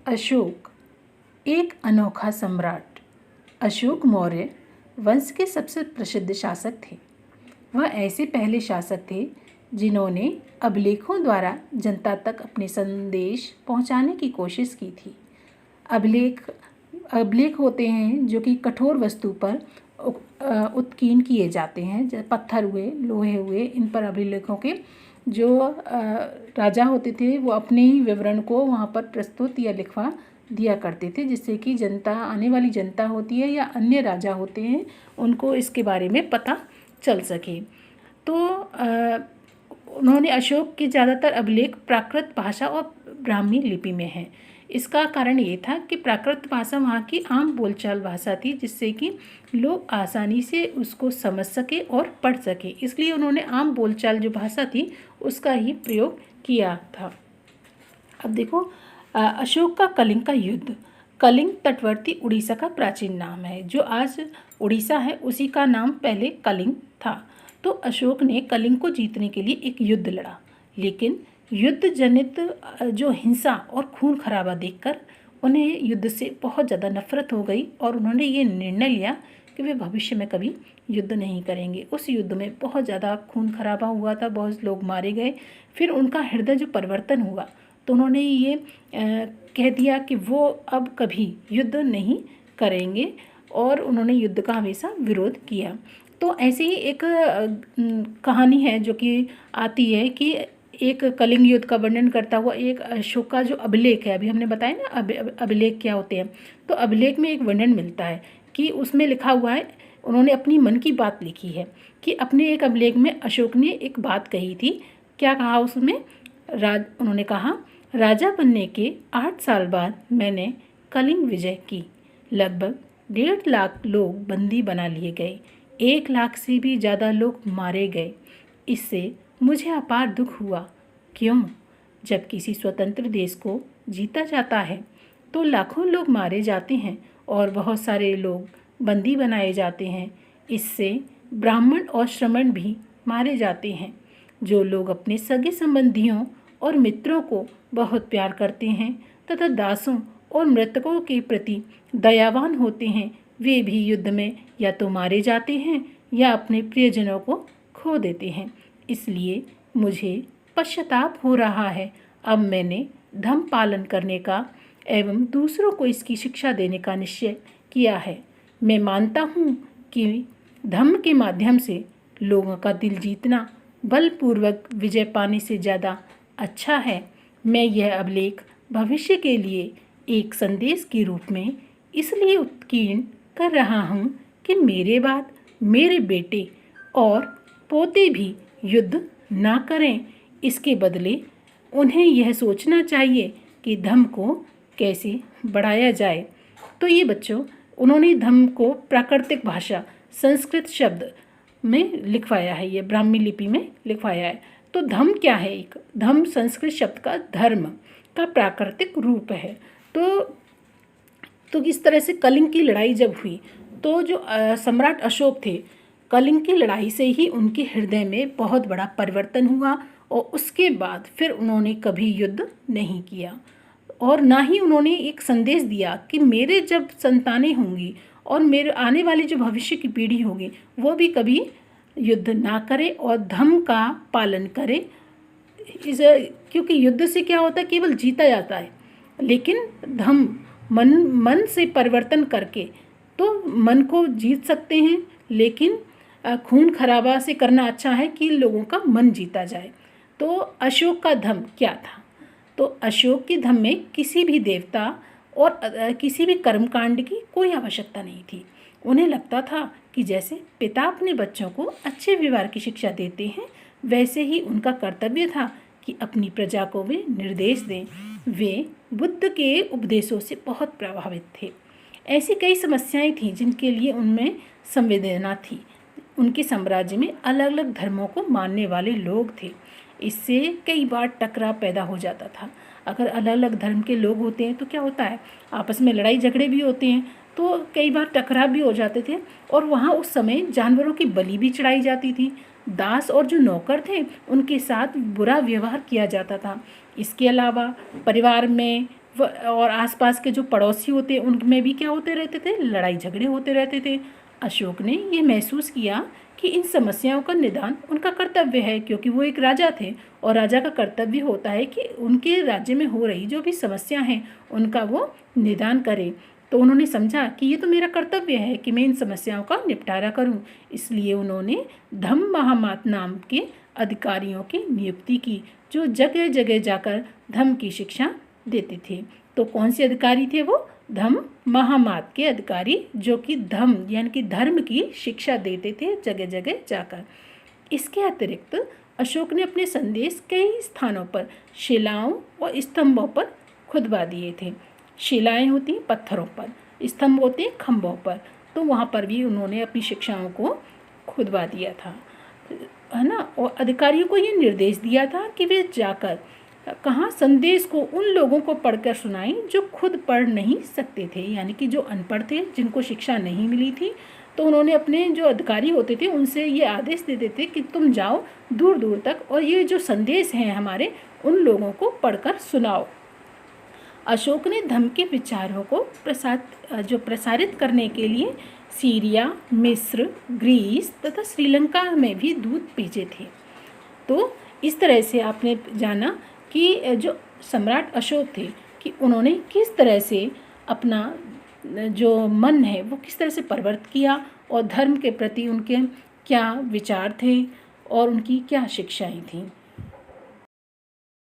अशोक एक अनोखा सम्राट। अशोक मौर्य वंश के सबसे प्रसिद्ध शासक थे। वह ऐसे पहले शासक थे जिन्होंने अभिलेखों द्वारा जनता तक अपने संदेश पहुंचाने की कोशिश की थी। अभिलेख होते हैं जो कि कठोर वस्तु पर उत्कीर्ण किए जाते हैं, जैसे पत्थर हुए, लोहे हुए। इन पर अभिलेखों के जो राजा होते थे वो अपने ही विवरण को वहाँ पर प्रस्तुत या लिखवा दिया करते थे, जिससे कि जनता, आने वाली जनता होती है या अन्य राजा होते हैं, उनको इसके बारे में पता चल सके। तो उन्होंने अशोक के ज़्यादातर अभिलेख प्राकृत भाषा और ब्राह्मी लिपि में हैं। इसका कारण ये था कि प्राकृत भाषा वहाँ की आम बोलचाल भाषा थी, जिससे कि लोग आसानी से उसको समझ सके और पढ़ सके। इसलिए उन्होंने आम बोलचाल जो भाषा थी उसका ही प्रयोग किया था। अब देखो, अशोक का कलिंग का युद्ध। कलिंग तटवर्ती उड़ीसा का प्राचीन नाम है। जो आज उड़ीसा है उसी का नाम पहले कलिंग था। तो अशोक ने कलिंग को जीतने के लिए एक युद्ध लड़ा, लेकिन युद्ध जनित जो हिंसा और खून खराबा देखकर उन्हें युद्ध से बहुत ज़्यादा नफरत हो गई और उन्होंने ये निर्णय लिया कि वे भविष्य में कभी युद्ध नहीं करेंगे। उस युद्ध में बहुत ज़्यादा खून खराबा हुआ था, बहुत लोग मारे गए। फिर उनका हृदय जो परिवर्तन हुआ तो उन्होंने ये कह दिया कि वो अब कभी युद्ध नहीं करेंगे और उन्होंने युद्ध का हमेशा विरोध किया। तो ऐसे ही एक कहानी है जो कि आती है कि एक कलिंग युद्ध का वर्णन करता हुआ एक अशोक का जो अभिलेख है, अभी हमने बताया ना अभिलेख क्या होते हैं, तो अभिलेख में एक वर्णन मिलता है कि उसमें लिखा हुआ है, उन्होंने अपनी मन की बात लिखी है कि अपने एक अभिलेख में अशोक ने एक बात कही थी। क्या कहा उसमें? उन्होंने कहा, राजा बनने के 8 साल बाद मैंने कलिंग विजय की। लगभग 1.5 लाख लोग बंदी बना लिए गए, 1 लाख से भी ज़्यादा लोग मारे गए। इससे मुझे अपार दुख हुआ। क्यों? जब किसी स्वतंत्र देश को जीता जाता है तो लाखों लोग मारे जाते हैं और बहुत सारे लोग बंदी बनाए जाते हैं। इससे ब्राह्मण और श्रमण भी मारे जाते हैं। जो लोग अपने सगे संबंधियों और मित्रों को बहुत प्यार करते हैं तथा दासों और मृतकों के प्रति दयावान होते हैं, वे भी युद्ध में या तो मारे जाते हैं या अपने प्रियजनों को खो देते हैं। इसलिए मुझे पश्चाताप हो रहा है। अब मैंने धर्म पालन करने का एवं दूसरों को इसकी शिक्षा देने का निश्चय किया है। मैं मानता हूँ कि धर्म के माध्यम से लोगों का दिल जीतना बलपूर्वक विजय पाने से ज़्यादा अच्छा है। मैं यह अभिलेख भविष्य के लिए एक संदेश के रूप में इसलिए उत्कीर्ण कर रहा हूँ कि मेरे बाद मेरे बेटे और पोते भी युद्ध ना करें। इसके बदले उन्हें यह सोचना चाहिए कि धर्म को कैसे बढ़ाया जाए। तो ये बच्चों, उन्होंने धर्म को प्राकृतिक भाषा संस्कृत शब्द में लिखवाया है, ये ब्राह्मी लिपि में लिखवाया है। तो धर्म क्या है? एक धर्म संस्कृत शब्द का धर्म का प्राकृतिक रूप है। तो इस तरह से कलिंग की लड़ाई जब हुई तो जो सम्राट अशोक थे, कलिंग की लड़ाई से ही उनके हृदय में बहुत बड़ा परिवर्तन हुआ और उसके बाद फिर उन्होंने कभी युद्ध नहीं किया और ना ही उन्होंने एक संदेश दिया कि मेरे जब संतानें होंगी और मेरे आने वाली जो भविष्य की पीढ़ी होगी वो भी कभी युद्ध ना करे और धर्म का पालन करे। क्योंकि युद्ध से क्या होता है, केवल जीता जाता है, लेकिन धर्म मन से परिवर्तन करके तो मन को जीत सकते हैं, लेकिन खून खराबा से करना अच्छा है कि लोगों का मन जीता जाए। तो अशोक का धर्म क्या था? तो अशोक के धर्म में किसी भी देवता और किसी भी कर्मकांड की कोई आवश्यकता नहीं थी। उन्हें लगता था कि जैसे पिता अपने बच्चों को अच्छे व्यवहार की शिक्षा देते हैं, वैसे ही उनका कर्तव्य था कि अपनी प्रजा को वे निर्देश दें। वे बुद्ध के उपदेशों से बहुत प्रभावित थे। ऐसी कई समस्याएं थीं जिनके लिए उनमें संवेदना थी। उनके साम्राज्य में अलग अलग धर्मों को मानने वाले लोग थे। इससे कई बार टकराव पैदा हो जाता था। अगर अलग अलग धर्म के लोग होते हैं तो क्या होता है, आपस में लड़ाई झगड़े भी होते हैं, तो कई बार टकराव भी हो जाते थे और वहाँ उस समय जानवरों की बलि भी चढ़ाई जाती थी। दास और जो नौकर थे उनके साथ बुरा व्यवहार किया जाता था। इसके अलावा परिवार में और आसपास के जो पड़ोसी होते उनमें भी क्या होते रहते थे, लड़ाई झगड़े होते रहते थे। अशोक ने ये महसूस किया कि इन समस्याओं का निदान उनका कर्तव्य है, क्योंकि वो एक राजा थे और राजा का कर्तव्य होता है कि उनके राज्य में हो रही जो भी समस्या हैं उनका वो निदान करे। तो उन्होंने समझा कि ये तो मेरा कर्तव्य है कि मैं इन समस्याओं का निपटारा करूं। इसलिए उन्होंने धम्म महामात नाम के अधिकारियों की नियुक्ति की, जो जगह जगह जाकर धम्म की शिक्षा देते थे। तो कौन से अधिकारी थे वो? धम्म महामात के अधिकारी, जो कि धम्म यानी कि धर्म की शिक्षा देते थे जगह जगह जाकर। इसके अतिरिक्त अशोक ने अपने संदेश कई स्थानों पर शिलाओं और स्तंभों पर खुदवा दिए थे। शिलाएं होती हैं पत्थरों पर, स्तंभ होते हैं खंभों पर, तो वहाँ पर भी उन्होंने अपनी शिक्षाओं को खुदवा दिया था, है ना। और अधिकारियों को ये निर्देश दिया था कि वे जाकर कहाँ संदेश को उन लोगों को पढ़कर सुनाएं जो खुद पढ़ नहीं सकते थे, यानी कि जो अनपढ़ थे, जिनको शिक्षा नहीं मिली थी। तो उन्होंने अपने जो अधिकारी होते थे उनसे ये आदेश देते थे कि तुम जाओ दूर दूर तक और ये जो संदेश हैं हमारे उन लोगों को पढ़कर सुनाओ। अशोक ने धम्म के विचारों को प्रसारित करने के लिए सीरिया, मिस्र, ग्रीस तथा श्रीलंका में भी दूत भेजे थे। तो इस तरह से आपने जाना कि जो सम्राट अशोक थे कि उन्होंने किस तरह से अपना जो मन है वो किस तरह से परिवर्तित किया और धर्म के प्रति उनके क्या विचार थे और उनकी क्या शिक्षाएं थीं।